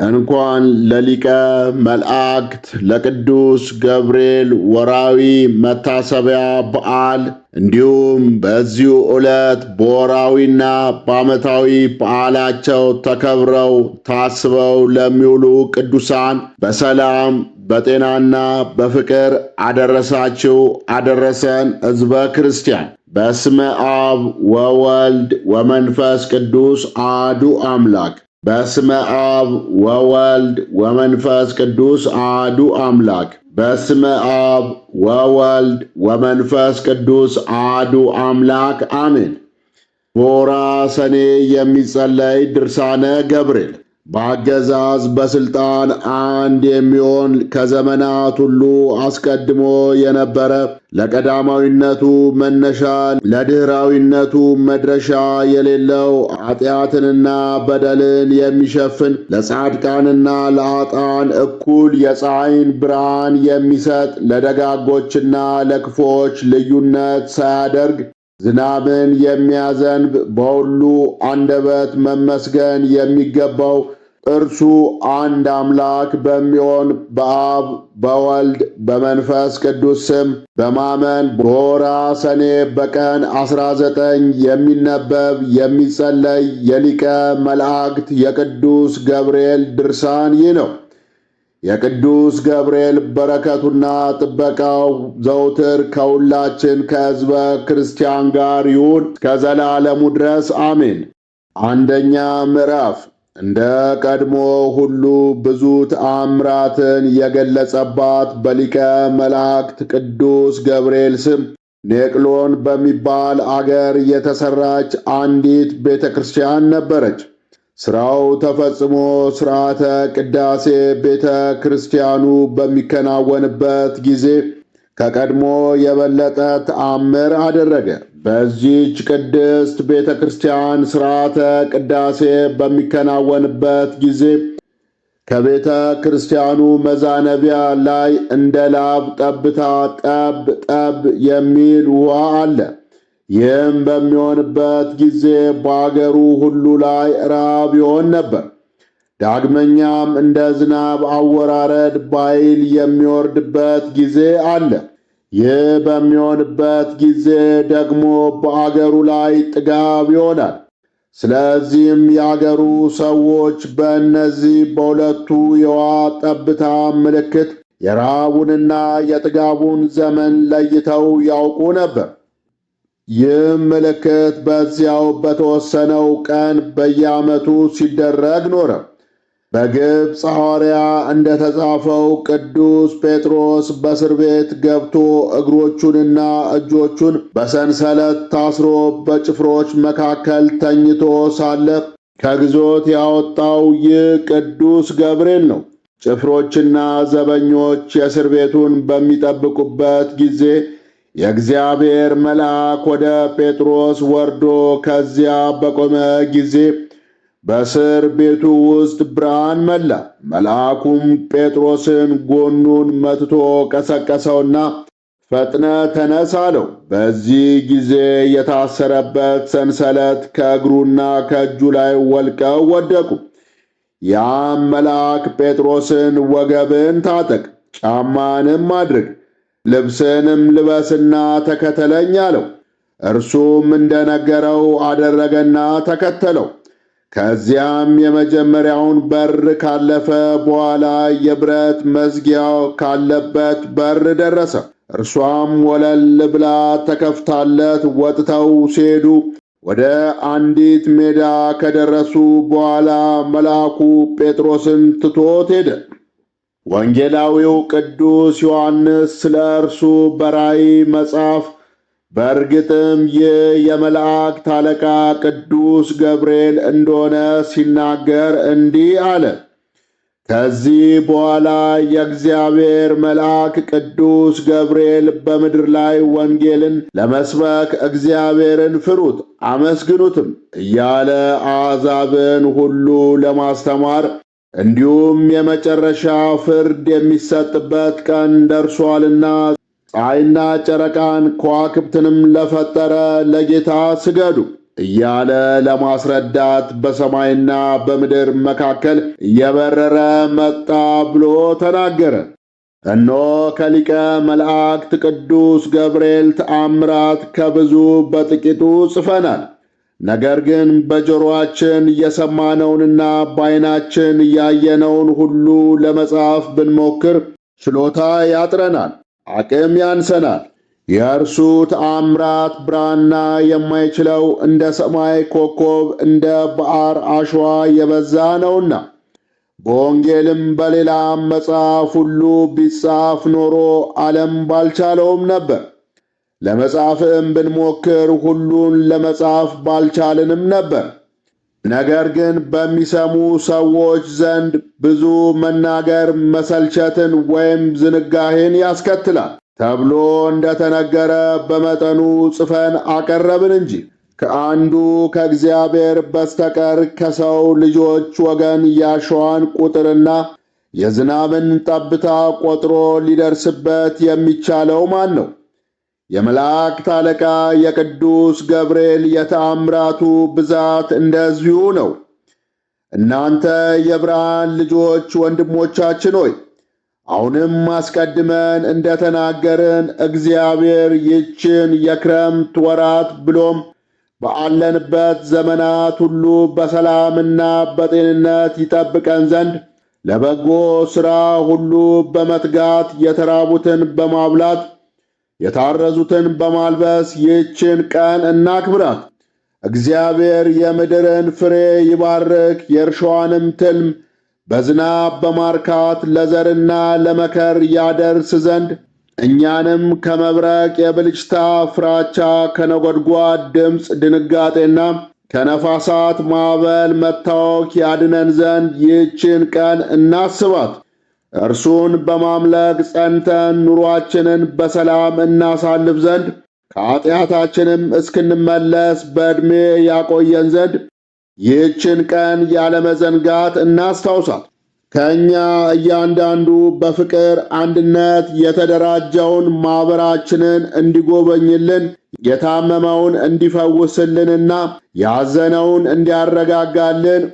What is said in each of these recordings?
እንኳን ለሊቀ መላእክት ለቅዱስ ገብርኤል ወራዊ መታሰቢያ በዓል እንዲሁም በዚሁ ዕለት በወራዊና በዓመታዊ በዓላቸው ተከብረው ታስበው ለሚውሉ ቅዱሳን በሰላም በጤናና በፍቅር አደረሳችሁ አደረሰን። ሕዝበ ክርስቲያን በስመ አብ ወወልድ ወመንፈስ ቅዱስ አሐዱ አምላክ በስመ አብ ወወልድ ወመንፈስ ቅዱስ አሐዱ አምላክ በስመ አብ ወወልድ ወመንፈስ ቅዱስ አሐዱ አምላክ አሜን። በወርኃ ሰኔ የሚጸለይ ድርሳነ ገብርኤል። በአገዛዝ በስልጣን አንድ የሚሆን ከዘመናት ሁሉ አስቀድሞ የነበረ ለቀዳማዊነቱ መነሻ ለድኅራዊነቱ መድረሻ የሌለው ኃጢአትንና በደልን የሚሸፍን ለጻድቃንና ለኃጥአን እኩል የፀሐይን ብርሃን የሚሰጥ ለደጋጎችና ለክፉዎች ልዩነት ሳያደርግ ዝናብን የሚያዘንብ በሁሉ አንደበት መመስገን የሚገባው እርሱ አንድ አምላክ በሚሆን በአብ በወልድ በመንፈስ ቅዱስ ስም በማመን በወርኃ ሰኔ በቀን 19 የሚነበብ የሚጸለይ የሊቀ መላእክት የቅዱስ ገብርኤል ድርሳን ይህ ነው። የቅዱስ ገብርኤል በረከቱና ጥበቃው ዘውትር ከሁላችን ከሕዝበ ክርስቲያን ጋር ይሁን እስከ ዘላለሙ ድረስ አሜን። አንደኛ ምዕራፍ። እንደ ቀድሞ ሁሉ ብዙ ተአምራትን የገለጸባት በሊቀ መላእክት ቅዱስ ገብርኤል ስም ኔቅሎን በሚባል አገር የተሰራች አንዲት ቤተ ክርስቲያን ነበረች። ሥራው ተፈጽሞ ሥርዓተ ቅዳሴ ቤተ ክርስቲያኑ በሚከናወንበት ጊዜ ከቀድሞ የበለጠ ተአምር አደረገ። በዚህች ቅድስት ቤተ ክርስቲያን ሥርዓተ ቅዳሴ በሚከናወንበት ጊዜ ከቤተ ክርስቲያኑ መዛነቢያ ላይ እንደ ላብ ጠብታ ጠብ ጠብ የሚል ውሃ አለ። ይህም በሚሆንበት ጊዜ በአገሩ ሁሉ ላይ ራብ ይሆን ነበር። ዳግመኛም እንደ ዝናብ አወራረድ ባይል የሚወርድበት ጊዜ አለ። ይህ በሚሆንበት ጊዜ ደግሞ በአገሩ ላይ ጥጋብ ይሆናል። ስለዚህም የአገሩ ሰዎች በእነዚህ በሁለቱ የውሃ ጠብታ ምልክት የረሃቡንና የጥጋቡን ዘመን ለይተው ያውቁ ነበር። ይህም ምልክት በዚያው በተወሰነው ቀን በየዓመቱ ሲደረግ ኖረ። በግብፅ ሐዋርያ እንደተጻፈው ቅዱስ ጴጥሮስ በእስር ቤት ገብቶ እግሮቹንና እጆቹን በሰንሰለት ታስሮ በጭፍሮች መካከል ተኝቶ ሳለ ከግዞት ያወጣው ይህ ቅዱስ ገብርኤል ነው። ጭፍሮችና ዘበኞች የእስር ቤቱን በሚጠብቁበት ጊዜ የእግዚአብሔር መልአክ ወደ ጴጥሮስ ወርዶ ከዚያ በቆመ ጊዜ በእስር ቤቱ ውስጥ ብርሃን መላ። መልአኩም ጴጥሮስን ጎኑን መትቶ ቀሰቀሰውና ፈጥነ ተነስ አለው። በዚህ ጊዜ የታሰረበት ሰንሰለት ከእግሩና ከእጁ ላይ ወልቀው ወደቁ። ያም መልአክ ጴጥሮስን ወገብን ታጠቅ፣ ጫማንም አድርግ፣ ልብስንም ልበስና ተከተለኝ አለው። እርሱም እንደነገረው አደረገና ተከተለው። ከዚያም የመጀመሪያውን በር ካለፈ በኋላ የብረት መዝጊያው ካለበት በር ደረሰ። እርሷም ወለል ብላ ተከፍታለት ወጥተው ሲሄዱ ወደ አንዲት ሜዳ ከደረሱ በኋላ መልአኩ ጴጥሮስን ትቶት ሄደ። ወንጌላዊው ቅዱስ ዮሐንስ ስለ እርሱ በራእይ መጽሐፍ በእርግጥም ይህ የመላእክት አለቃ ቅዱስ ገብርኤል እንደሆነ ሲናገር እንዲህ አለ። ከዚህ በኋላ የእግዚአብሔር መልአክ ቅዱስ ገብርኤል በምድር ላይ ወንጌልን ለመስበክ እግዚአብሔርን ፍሩት አመስግኑትም እያለ አሕዛብን ሁሉ ለማስተማር እንዲሁም የመጨረሻ ፍርድ የሚሰጥበት ቀን ደርሷልና ፀሐይና ጨረቃን ከዋክብትንም ለፈጠረ ለጌታ ስገዱ እያለ ለማስረዳት በሰማይና በምድር መካከል እየበረረ መጣ ብሎ ተናገረ። እነሆ ከሊቀ መላእክት ቅዱስ ገብርኤል ተአምራት ከብዙ በጥቂቱ ጽፈናል። ነገር ግን በጆሮአችን የሰማነውንና በዓይናችን ያየነውን ሁሉ ለመጻፍ ብንሞክር ችሎታ ያጥረናል፣ አቅም ያንሰናል። የእርሱ ተአምራት ብራና የማይችለው እንደ ሰማይ ኮከብ እንደ ባሕር አሸዋ የበዛ ነውና። በወንጌልም በሌላም መጽሐፍ ሁሉ ቢጻፍ ኖሮ ዓለም ባልቻለውም ነበር። ለመጻፍም ብንሞክር ሁሉን ለመጻፍ ባልቻልንም ነበር። ነገር ግን በሚሰሙ ሰዎች ዘንድ ብዙ መናገር መሰልቸትን ወይም ዝንጋሄን ያስከትላል ተብሎ እንደተነገረ በመጠኑ ጽፈን አቀረብን እንጂ ከአንዱ ከእግዚአብሔር በስተቀር ከሰው ልጆች ወገን የአሸዋን ቁጥርና የዝናብን ጠብታ ቆጥሮ ሊደርስበት የሚቻለው ማን ነው? የመላእክት አለቃ የቅዱስ ገብርኤል የተአምራቱ ብዛት እንደዚሁ ነው። እናንተ የብርሃን ልጆች ወንድሞቻችን ሆይ፣ አሁንም አስቀድመን እንደተናገርን እግዚአብሔር ይህችን የክረምት ወራት ብሎም ባለንበት ዘመናት ሁሉ በሰላምና በጤንነት ይጠብቀን ዘንድ ለበጎ ሥራ ሁሉ በመትጋት የተራቡትን በማብላት የታረዙትን በማልበስ ይህችን ቀን እናክብራት። እግዚአብሔር የምድርን ፍሬ ይባርክ፣ የእርሻዋንም ትልም በዝናብ በማርካት ለዘርና ለመከር ያደርስ ዘንድ እኛንም ከመብረቅ የብልጭታ ፍራቻ፣ ከነጎድጓድ ድምፅ ድንጋጤና ከነፋሳት ማዕበል መታወክ ያድነን ዘንድ ይህችን ቀን እናስባት። እርሱን በማምለክ ጸንተን ኑሯችንን በሰላም እናሳልፍ ዘንድ ከኃጢአታችንም እስክንመለስ በዕድሜ ያቆየን ዘንድ ይህችን ቀን ያለመዘንጋት እናስታውሳት። ከእኛ እያንዳንዱ በፍቅር አንድነት የተደራጀውን ማኅበራችንን እንዲጎበኝልን፣ የታመመውን እንዲፈውስልንና ያዘነውን እንዲያረጋጋልን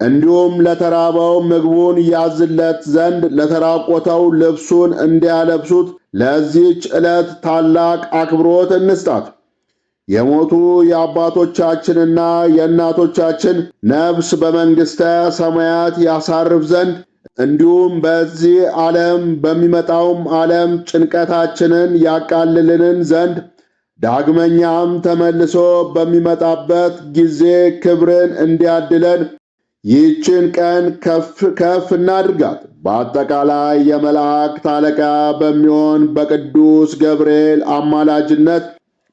እንዲሁም ለተራበው ምግቡን ያዝለት ዘንድ ለተራቆተው ልብሱን እንዲያለብሱት ለዚህች ዕለት ታላቅ አክብሮት እንስጣት። የሞቱ የአባቶቻችንና የእናቶቻችን ነፍስ በመንግሥተ ሰማያት ያሳርፍ ዘንድ እንዲሁም በዚህ ዓለም በሚመጣውም ዓለም ጭንቀታችንን ያቃልልን ዘንድ ዳግመኛም ተመልሶ በሚመጣበት ጊዜ ክብርን እንዲያድለን ይህችን ቀን ከፍ ከፍ እናድርጋት። በአጠቃላይ የመላእክት አለቃ በሚሆን በቅዱስ ገብርኤል አማላጅነት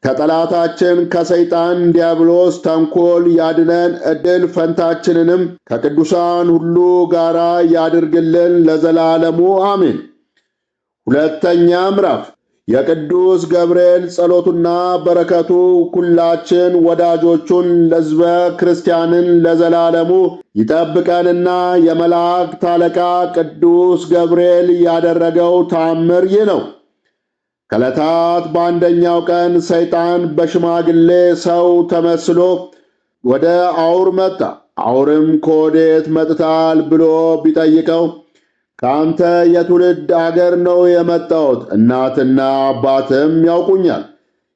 ከጠላታችን ከሰይጣን ዲያብሎስ ተንኮል ያድነን፣ ዕድል ፈንታችንንም ከቅዱሳን ሁሉ ጋር ያድርግልን ለዘላለሙ አሜን። ሁለተኛ ምዕራፍ የቅዱስ ገብርኤል ጸሎቱና በረከቱ ሁላችን ወዳጆቹን ለሕዝበ ክርስቲያንን ለዘላለሙ ይጠብቀንና የመላእክት አለቃ ቅዱስ ገብርኤል ያደረገው ተአምር ይህ ነው። ከዕለታት በአንደኛው ቀን ሰይጣን በሽማግሌ ሰው ተመስሎ ወደ አውር መጣ። አውርም ከወዴት መጥታል ብሎ ቢጠይቀው ከአንተ የትውልድ አገር ነው የመጣሁት፣ እናትና አባትም ያውቁኛል።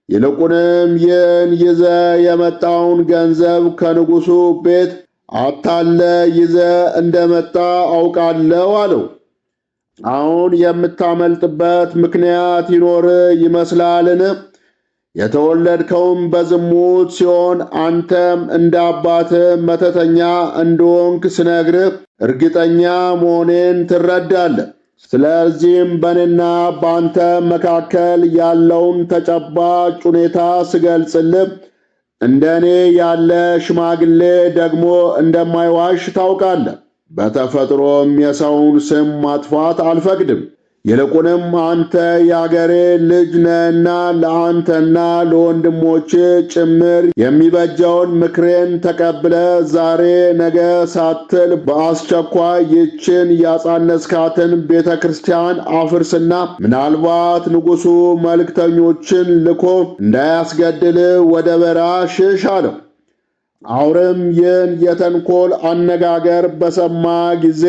ይልቁንም ይህን ይዘ የመጣውን ገንዘብ ከንጉሡ ቤት አታለ ይዘ እንደመጣ አውቃለሁ አለው። አሁን የምታመልጥበት ምክንያት ይኖር ይመስላልን? የተወለድከውም በዝሙት ሲሆን አንተም እንደ አባትህ መተተኛ እንደሆንክ ስነግርህ እርግጠኛ መሆኔን ትረዳለህ። ስለዚህም በእኔና በአንተ መካከል ያለውን ተጨባጭ ሁኔታ ስገልጽልህ እንደ እኔ ያለ ሽማግሌ ደግሞ እንደማይዋሽ ታውቃለህ። በተፈጥሮም የሰውን ስም ማጥፋት አልፈቅድም። ይልቁንም አንተ የአገሬ ልጅ ነህና ለአንተና ለወንድሞች ጭምር የሚበጀውን ምክሬን ተቀብለ ዛሬ ነገ ሳትል በአስቸኳይ ይችን ያጻነስካትን ቤተ ክርስቲያን አፍርስና ምናልባት ንጉሡ መልእክተኞችን ልኮ እንዳያስገድል ወደ በረሃ ሽሽ አለው። አውሬም ይህን የተንኮል አነጋገር በሰማ ጊዜ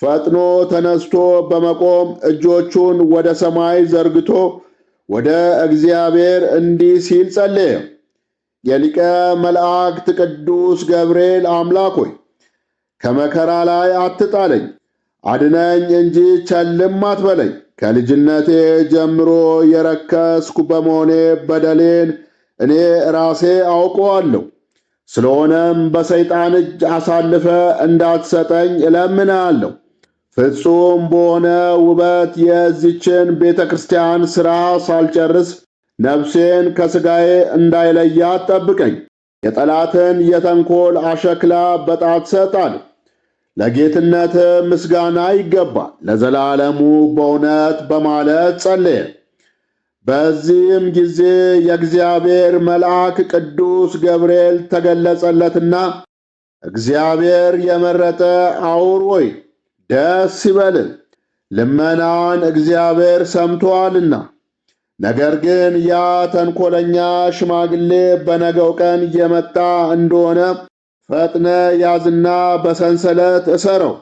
ፈጥኖ ተነስቶ በመቆም እጆቹን ወደ ሰማይ ዘርግቶ ወደ እግዚአብሔር እንዲህ ሲል ጸለየ። የሊቀ መላእክት ቅዱስ ገብርኤል አምላክ ሆይ ከመከራ ላይ አትጣለኝ፣ አድነኝ እንጂ ቸልም አትበለኝ። ከልጅነቴ ጀምሮ የረከስኩ በመሆኔ በደሌን እኔ ራሴ አውቀዋለሁ። ስለሆነም በሰይጣን እጅ አሳልፈ እንዳትሰጠኝ እለምናለሁ። ፍጹም በሆነ ውበት የዚችን ቤተ ክርስቲያን ሥራ ሳልጨርስ ነፍሴን ከሥጋዬ እንዳይለያት ጠብቀኝ። የጠላትን የተንኮል አሸክላ በጣት ሰጣል። ለጌትነት ምስጋና ይገባል ለዘላለሙ በእውነት በማለት ጸለየ። በዚህም ጊዜ የእግዚአብሔር መልአክ ቅዱስ ገብርኤል ተገለጸለትና እግዚአብሔር የመረጠ አውር ሆይ ደስ ይበልን፣ ልመናን እግዚአብሔር ሰምቶአልና። ነገር ግን ያ ተንኮለኛ ሽማግሌ በነገው ቀን የመጣ እንደሆነ ፈጥነ ያዝና በሰንሰለት እሰረው፣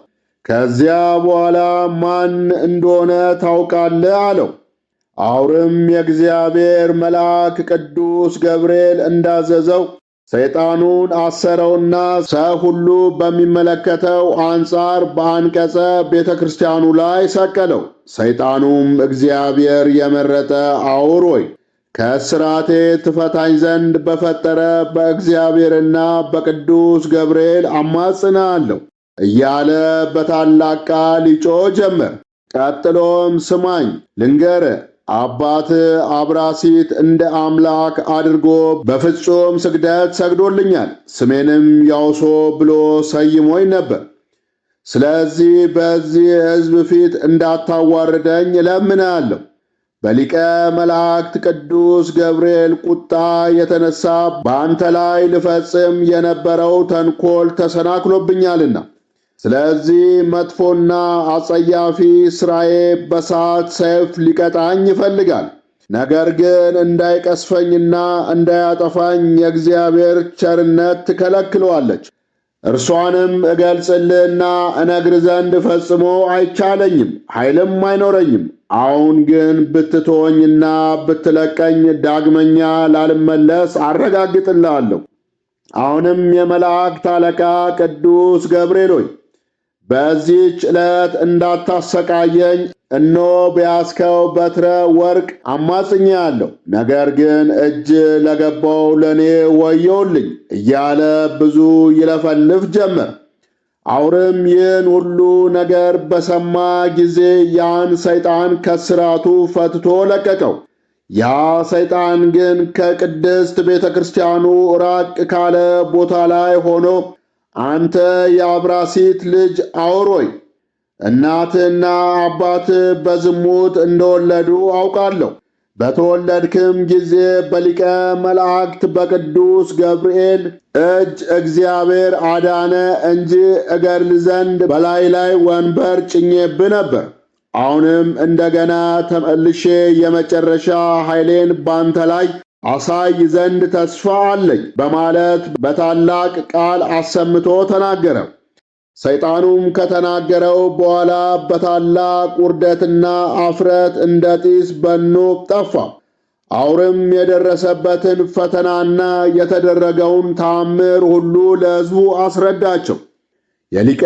ከዚያ በኋላ ማን እንደሆነ ታውቃለህ አለው። አውርም የእግዚአብሔር መልአክ ቅዱስ ገብርኤል እንዳዘዘው ሰይጣኑን አሰረውና ሰው ሁሉ በሚመለከተው አንጻር በአንቀጸ ቤተ ክርስቲያኑ ላይ ሰቀለው። ሰይጣኑም እግዚአብሔር የመረጠ አውር ሆይ ከእስራቴ ትፈታኝ ዘንድ በፈጠረ በእግዚአብሔርና በቅዱስ ገብርኤል አማጽናለሁ እያለ በታላቅ ቃል ይጮህ ጀመር። ቀጥሎም ስማኝ ልንገርህ፣ አባት አብራሲት እንደ አምላክ አድርጎ በፍጹም ስግደት ሰግዶልኛል፣ ስሜንም ያውሶ ብሎ ሰይሞኝ ነበር። ስለዚህ በዚህ ሕዝብ ፊት እንዳታዋርደኝ እለምናለሁ። በሊቀ መላእክት ቅዱስ ገብርኤል ቁጣ የተነሳ በአንተ ላይ ልፈጽም የነበረው ተንኮል ተሰናክሎብኛልና፣ ስለዚህ መጥፎና አጸያፊ ሥራዬ በሳት ሰይፍ ሊቀጣኝ ይፈልጋል። ነገር ግን እንዳይቀስፈኝና እንዳያጠፋኝ የእግዚአብሔር ቸርነት ትከለክለዋለች። እርሷንም እገልጽልህና እነግር ዘንድ ፈጽሞ አይቻለኝም፣ ኃይልም አይኖረኝም። አሁን ግን ብትተወኝና ብትለቀኝ ዳግመኛ ላልመለስ አረጋግጥልሃለሁ። አሁንም የመላእክት አለቃ ቅዱስ ገብርኤል ሆይ በዚህች ዕለት እንዳታሰቃየኝ እነሆ በያዝከው በትረ ወርቅ አማጽኛለሁ። ነገር ግን እጅ ለገባው ለእኔ ወዮልኝ እያለ ብዙ ይለፈልፍ ጀመር። አውርም ይህን ሁሉ ነገር በሰማ ጊዜ ያን ሰይጣን ከስራቱ ፈትቶ ለቀቀው። ያ ሰይጣን ግን ከቅድስት ቤተ ክርስቲያኑ ራቅ ካለ ቦታ ላይ ሆኖ አንተ የአብራሲት ልጅ አውር ሆይ እናትህና አባትህ በዝሙት እንደወለዱ አውቃለሁ። በተወለድክም ጊዜ በሊቀ መላእክት በቅዱስ ገብርኤል እጅ እግዚአብሔር አዳነ እንጂ እገድል ዘንድ በላይ ላይ ወንበር ጭኜብህ ነበር። አሁንም እንደገና ተመልሼ የመጨረሻ ኃይሌን ባንተ ላይ አሳይ ዘንድ ተስፋ አለኝ በማለት በታላቅ ቃል አሰምቶ ተናገረ። ሰይጣኑም ከተናገረው በኋላ በታላቅ ውርደትና አፍረት እንደ ጢስ በኖ ጠፋ። አውርም የደረሰበትን ፈተናና የተደረገውን ተአምር ሁሉ ለሕዝቡ አስረዳቸው። የሊቀ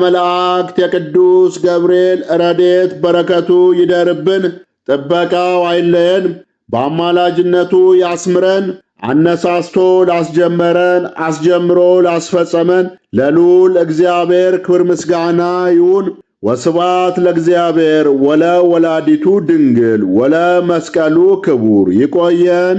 መላእክት የቅዱስ ገብርኤል ረድኤት በረከቱ ይደርብን፣ ጥበቃው አይለየን፣ በአማላጅነቱ ያስምረን። አነሳስቶ ላስጀመረን አስጀምሮ ላስፈጸመን ለልዑል እግዚአብሔር ክብር ምስጋና ይሁን። ወስብሐት ለእግዚአብሔር ወለ ወላዲቱ ድንግል ወለ መስቀሉ ክቡር። ይቆየን።